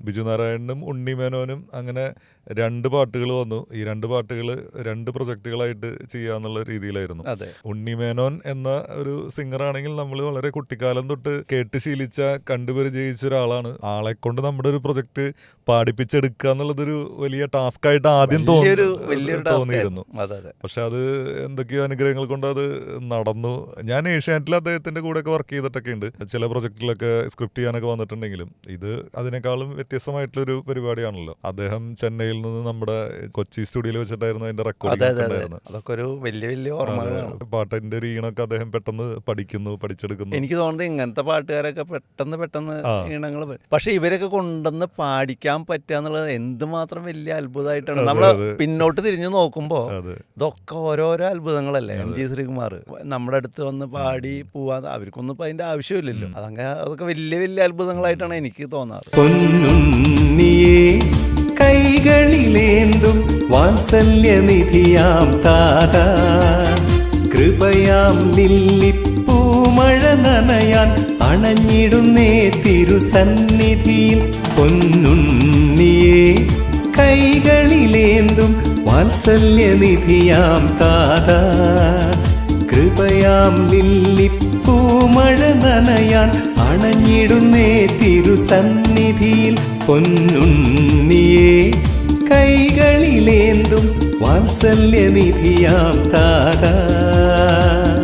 ബിജു നാരായണനും ഉണ്ണിമേനോനും അങ്ങനെ 2 പാട്ടുകൾ വന്നു. ഈ 2 പാട്ടുകൾ 2 പ്രൊജക്റ്റുകളായിട്ട് ചെയ്യാന്നുള്ള രീതിയിലായിരുന്നു. ഉണ്ണിമേനോൻ എന്ന ഒരു സിംഗറാണെങ്കിൽ നമ്മൾ വളരെ കുട്ടിക്കാലം തൊട്ട് കേട്ട് ശീലിച്ച കണ്ടുപരിചയിച്ച ഒരാളാണ്. ആളെ കൊണ്ട് നമ്മുടെ ഒരു പ്രൊജക്ട് പാടിപ്പിച്ചെടുക്കുക എന്നുള്ളതൊരു വലിയ ടാസ്ക് ആയിട്ട് ആദ്യം തോന്നിയിരുന്നു. പക്ഷെ അത് എന്തൊക്കെയോ അനുഗ്രഹങ്ങൾ കൊണ്ട് അത് നടന്നു. ഞാൻ ഏഷ്യാനെറ്റിൽ അദ്ദേഹത്തിന്റെ കൂടെയൊക്കെ വർക്ക് ചെയ്തിട്ടൊക്കെ ഉണ്ട്. ചില പ്രൊജക്റ്റിലൊക്കെ സ്ക്രിപ്റ്റ് ചെയ്യാനൊക്കെ വന്നിട്ടുണ്ടെങ്കിലും ഇത് അതിനേക്കാളും വ്യത്യസ്തമായിട്ടുള്ളൊരു പരിപാടിയാണല്ലോ. അദ്ദേഹം ചെന്നൈയിൽ നിന്ന് നമ്മുടെ കൊച്ചി സ്റ്റുഡിയോയിൽ വെച്ചിട്ടായിരുന്നു അതിന്റെ റെക്കോർഡിംഗ് ഉണ്ടായിരുന്നത്. അതൊക്കെ ഒരു വലിയ വലിയ ഓർമ്മകളാണ്. പാട്ടിന്റെ ഈണൊക്കെ അദ്ദേഹം പെട്ടെന്ന് പഠിച്ചെടുക്കുന്നു. എനിക്ക് തോന്നുന്നത് ഇങ്ങനത്തെ പാട്ടുകാരൊക്കെ പെട്ടെന്ന് ഈണങ്ങൾ, പക്ഷെ ഇവരൊക്കെ കൊണ്ടുവന്ന് പാടിക്കാൻ പറ്റുക എന്നുള്ളത് എന്തുമാത്രം വലിയ അത്ഭുതമായിട്ടാണ്. നമ്മൾ പിന്നോട്ട് തിരിഞ്ഞു നോക്കുമ്പോൾ ഇതൊക്കെ ഓരോരോ അത്ഭുതങ്ങളല്ലേ. എം ജി ശ്രീകുമാർ നമ്മുടെ അടുത്ത് വന്ന് പാടി പോവാൻ അവർക്കൊന്നും ഇപ്പം അതിന്റെ ആവശ്യമില്ലല്ലോ. അതൊക്കെ വലിയ വലിയ അത്ഭുതങ്ങളായിട്ടാണ് എനിക്ക് തോന്നാറ്. കൈകളിലേന്തും വാത്സല്യനിധിയാം താതാ, കൃപയാം ലില്ലിപ്പൂമഴ നനയാൻ അണഞ്ഞിടുന്നേ തിരുസന്നിധിയിൽ. പൊന്നുണ്ണിയേ കൈകളിലേന്തും വാത്സല്യനിധിയാം താതാ, കൃപയാം ലില്ലിപ്പൂമഴ നനയാൻ അണഞ്ഞിടുന്നേ തിരുസന്നിധിയിൽ. പൊന്നുണ്ണിയേ കൈകളിലേന്തും വാത്സല്യനിധിയാം താതാ.